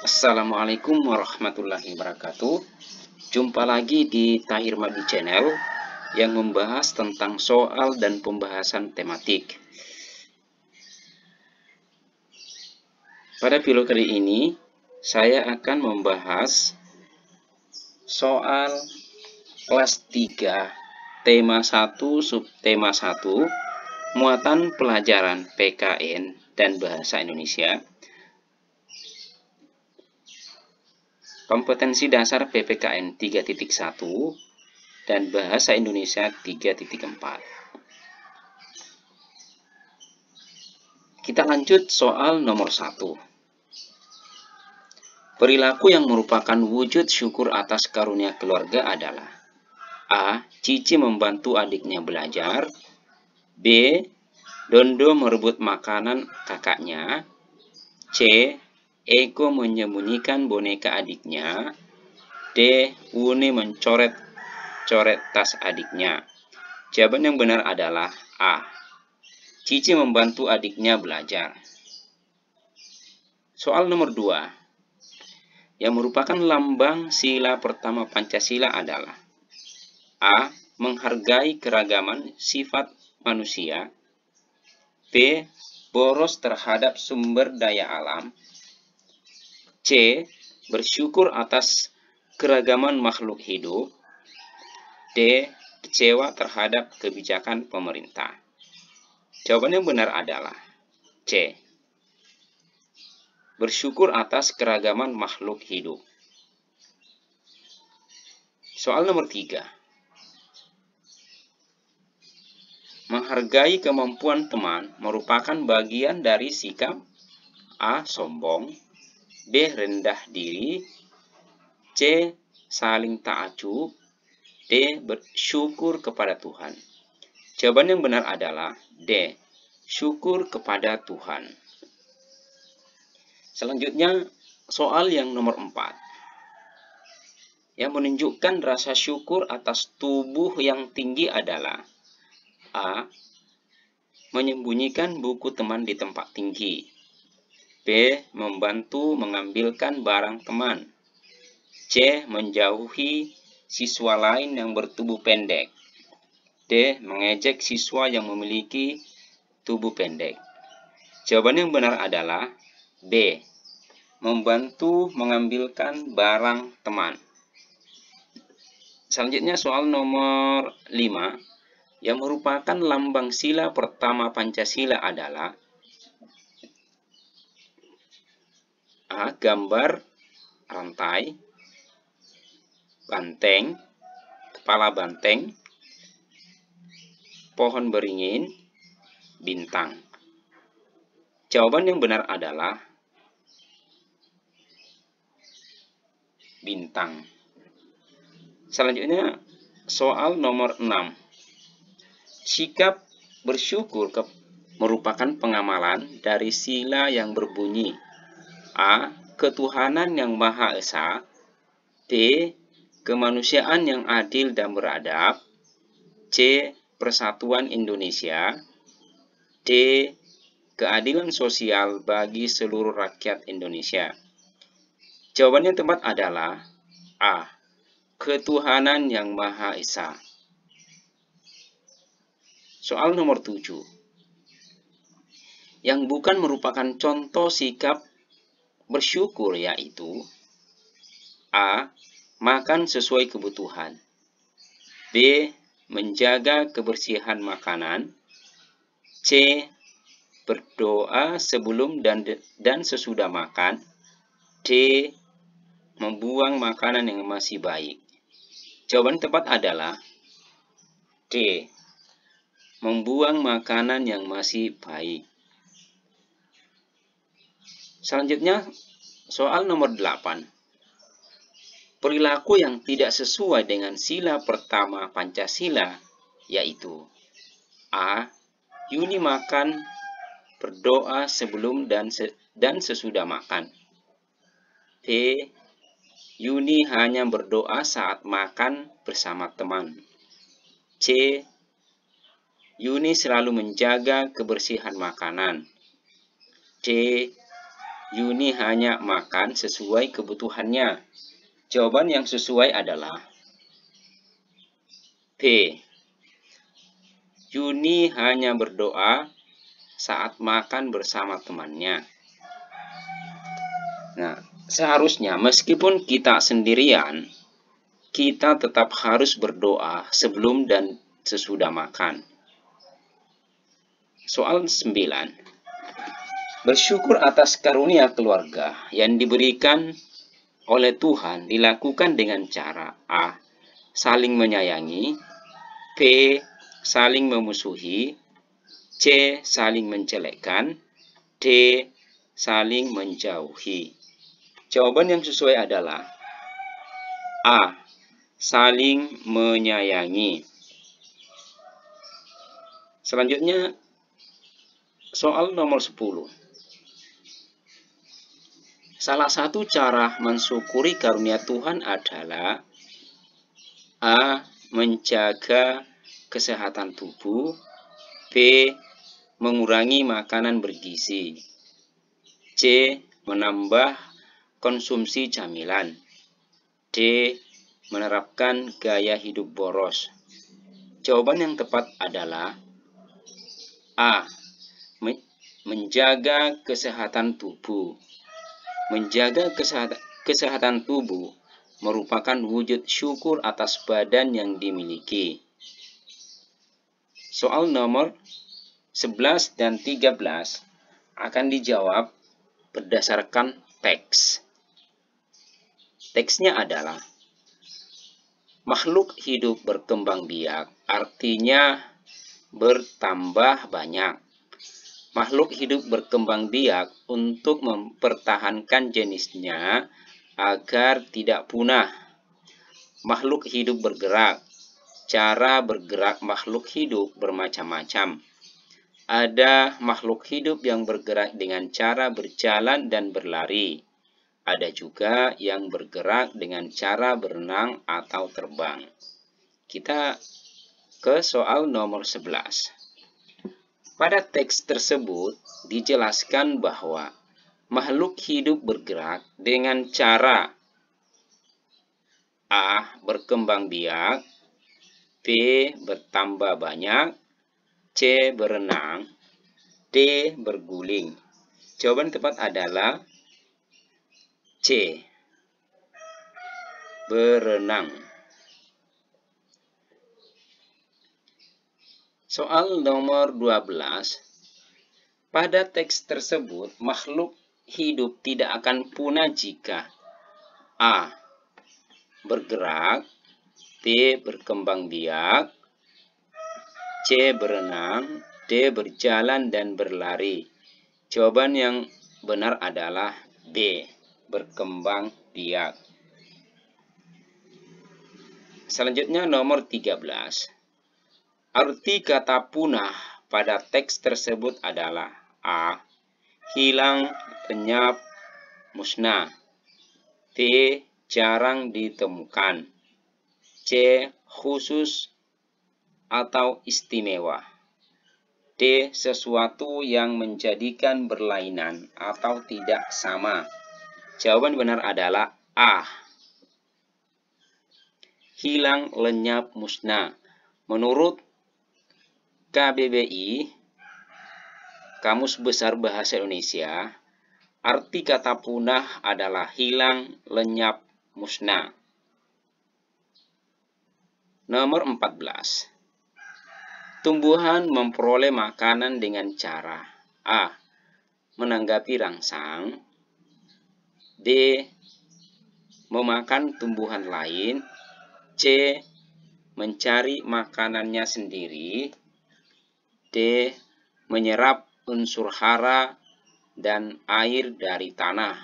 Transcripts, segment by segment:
Assalamualaikum warahmatullahi wabarakatuh. Jumpa lagi di Tahir Madi Channel yang membahas tentang soal dan pembahasan tematik. Pada video kali ini, saya akan membahas soal kelas 3, tema 1, subtema 1, muatan pelajaran PKN dan Bahasa Indonesia. Kompetensi dasar PPKN 3.1 dan Bahasa Indonesia 3.4. Kita lanjut soal nomor 1. Perilaku yang merupakan wujud syukur atas karunia keluarga adalah: A. Cici membantu adiknya belajar. B. Dondo merebut makanan kakaknya. C. Eko menyembunyikan boneka adiknya. D. Wuni mencoret-coret tas adiknya. Jawaban yang benar adalah A. Cici membantu adiknya belajar. Soal nomor 2. Yang merupakan lambang sila pertama Pancasila adalah: A. Menghargai keragaman sifat manusia. B. Boros terhadap sumber daya alam. C. Bersyukur atas keragaman makhluk hidup. D. Kecewa terhadap kebijakan pemerintah. Jawaban yang benar adalah C. Bersyukur atas keragaman makhluk hidup. Soal nomor 3. Menghargai kemampuan teman merupakan bagian dari sikap A. Sombong. B. Rendah diri. C. Saling ta'ajub. D. Bersyukur kepada Tuhan. Jawaban yang benar adalah D. Syukur kepada Tuhan. Selanjutnya, soal yang nomor 4. Yang menunjukkan rasa syukur atas tubuh yang tinggi adalah: A. Menyembunyikan buku teman di tempat tinggi. B. Membantu mengambilkan barang teman. C. Menjauhi siswa lain yang bertubuh pendek. D. Mengejek siswa yang memiliki tubuh pendek. Jawaban yang benar adalah B. Membantu mengambilkan barang teman. Selanjutnya soal nomor 5. Yang merupakan lambang sila pertama Pancasila adalah: A. Gambar rantai, banteng, kepala banteng, pohon beringin, bintang. Jawaban yang benar adalah bintang. Selanjutnya soal nomor 6. Sikap bersyukur merupakan pengamalan dari sila yang berbunyi: A. Ketuhanan yang Maha Esa. B. Kemanusiaan yang adil dan beradab. C. Persatuan Indonesia. D. Keadilan sosial bagi seluruh rakyat Indonesia. Jawaban yang tepat adalah A. Ketuhanan yang Maha Esa. Soal nomor 7. Yang bukan merupakan contoh sikap bersyukur yaitu: A. Makan sesuai kebutuhan. B. Menjaga kebersihan makanan. C. Berdoa sebelum dan sesudah makan. D. Membuang makanan yang masih baik. Jawaban tepat adalah D. Membuang makanan yang masih baik. Selanjutnya soal nomor 8. Perilaku yang tidak sesuai dengan sila pertama Pancasila yaitu: A. Yuni makan, berdoa sebelum dan sesudah makan. B. Yuni hanya berdoa saat makan bersama teman. C. Yuni selalu menjaga kebersihan makanan. D. Yuni hanya makan sesuai kebutuhannya. Jawaban yang sesuai adalah B. Yuni hanya berdoa saat makan bersama temannya. Nah, seharusnya meskipun kita sendirian, kita tetap harus berdoa sebelum dan sesudah makan. Soal 9. Bersyukur atas karunia keluarga yang diberikan oleh Tuhan dilakukan dengan cara A. Saling menyayangi, B. Saling memusuhi, C. Saling menjelekkan, D. Saling menjauhi. Jawaban yang sesuai adalah A. Saling menyayangi. Selanjutnya, soal nomor 10. Salah satu cara mensyukuri karunia Tuhan adalah A. Menjaga kesehatan tubuh, B. Mengurangi makanan bergizi, C. Menambah konsumsi camilan, D. Menerapkan gaya hidup boros. Jawaban yang tepat adalah A. Menjaga kesehatan tubuh. Menjaga kesehatan tubuh merupakan wujud syukur atas badan yang dimiliki. Soal nomor 11 dan 13 akan dijawab berdasarkan teks. Teksnya adalah makhluk hidup berkembang biak, artinya bertambah banyak. Makhluk hidup berkembang biak untuk mempertahankan jenisnya agar tidak punah. Makhluk hidup bergerak. Cara bergerak makhluk hidup bermacam-macam. Ada makhluk hidup yang bergerak dengan cara berjalan dan berlari. Ada juga yang bergerak dengan cara berenang atau terbang. Kita ke soal nomor 11. Pada teks tersebut dijelaskan bahwa makhluk hidup bergerak dengan cara A. Berkembang biak, B. Bertambah banyak, C. Berenang, D. Berguling. Jawaban tepat adalah C. Berenang. Soal nomor 12. Pada teks tersebut, makhluk hidup tidak akan punah jika A. Bergerak, B. Berkembang biak, C. Berenang, D. Berjalan dan berlari. Jawaban yang benar adalah B. Berkembang biak. Selanjutnya nomor 13. Arti kata punah pada teks tersebut adalah A. Hilang, lenyap, musnah, B. Jarang ditemukan, C. Khusus atau istimewa, D. Sesuatu yang menjadikan berlainan atau tidak sama. Jawaban benar adalah A. Hilang, lenyap, musnah. Menurut KBBI, Kamus Besar Bahasa Indonesia, arti kata punah adalah hilang, lenyap, musnah. Nomor 14. Tumbuhan memperoleh makanan dengan cara A. Menanggapi rangsang, B. Memakan tumbuhan lain, C. Mencari makanannya sendiri, D. Menyerap unsur hara dan air dari tanah.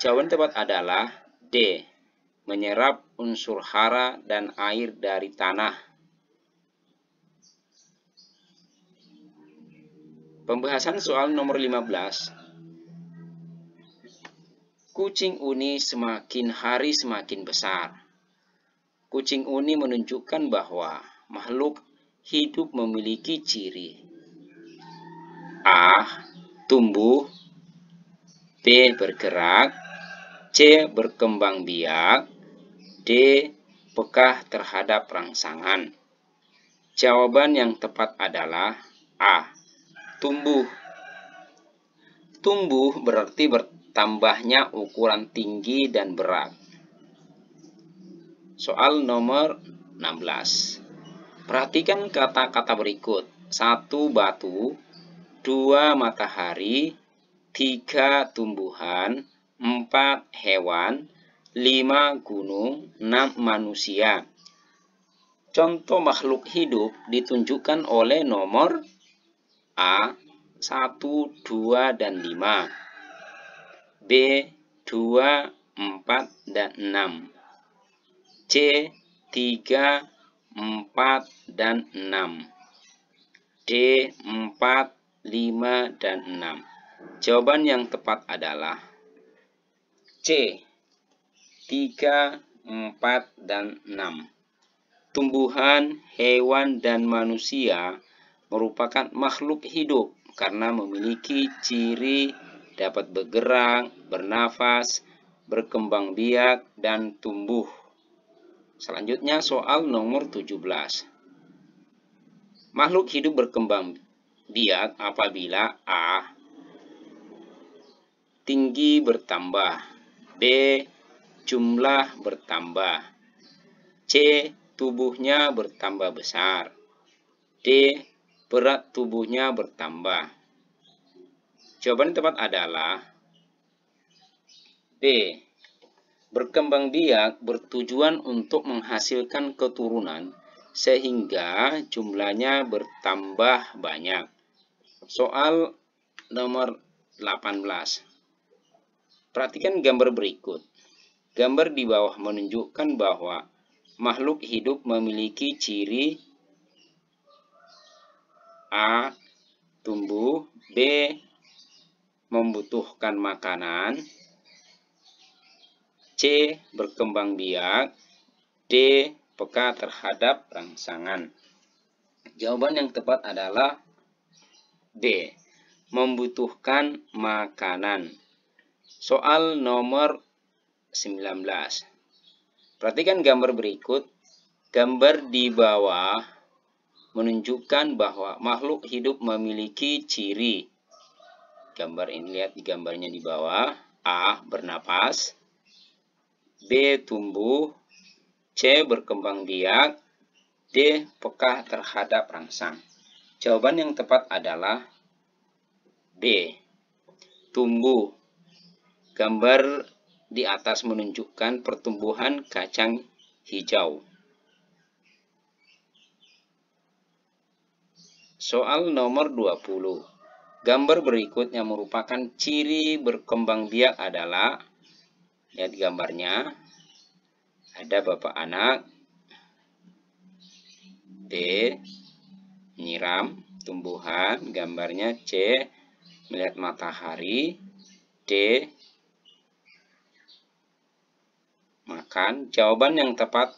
Jawaban tepat adalah D. Menyerap unsur hara dan air dari tanah. Pembahasan soal nomor 15. Kucing Uni semakin hari semakin besar. Kucing Uni menunjukkan bahwa makhluk hidup memiliki ciri A. Tumbuh, B. Bergerak, C. Berkembang biak, D. Peka terhadap rangsangan. Jawaban yang tepat adalah A. Tumbuh. Tumbuh berarti bertambahnya ukuran tinggi dan berat. Soal nomor 16. Perhatikan kata-kata berikut. 1. Batu, 2. Matahari, 3. Tumbuhan, 4. Hewan, 5. Gunung, 6. Manusia. Contoh makhluk hidup ditunjukkan oleh nomor A. 1, 2, dan 5. B. 2, 4, dan 6. C. 3, 4, dan 6. D. 4, 5, dan 6. Jawaban yang tepat adalah C. 3, 4, dan 6. Tumbuhan, hewan, dan manusia merupakan makhluk hidup karena memiliki ciri dapat bergerak, bernafas, berkembang biak, dan tumbuh. Selanjutnya soal nomor 17. Makhluk hidup berkembang biak apabila A. Tinggi bertambah, B. Jumlah bertambah, C. Tubuhnya bertambah besar, D. Berat tubuhnya bertambah. Jawaban yang tepat adalah B. Berkembang biak bertujuan untuk menghasilkan keturunan sehingga jumlahnya bertambah banyak. Soal nomor 18. Perhatikan gambar berikut. Gambar di bawah menunjukkan bahwa makhluk hidup memiliki ciri A. Tumbuh, B. Membutuhkan makanan, C. Berkembang biak, D. Peka terhadap rangsangan. Jawaban yang tepat adalah B. Membutuhkan makanan. Soal nomor 19. Perhatikan gambar berikut. Gambar di bawah menunjukkan bahwa makhluk hidup memiliki ciri. Gambar ini, lihat di gambarnya di bawah. A. Bernapas, B. Tumbuh, C. Berkembang biak, D. Peka terhadap rangsang. Jawaban yang tepat adalah B. Tumbuh. Gambar di atas menunjukkan pertumbuhan kacang hijau. Soal nomor 20. Gambar berikut yang merupakan ciri berkembang biak adalah, lihat gambarnya, ada bapak anak, B. Nyiram tumbuhan, gambarnya C. Melihat matahari, D. Makan. Jawaban yang tepat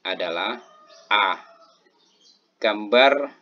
adalah A. Gambar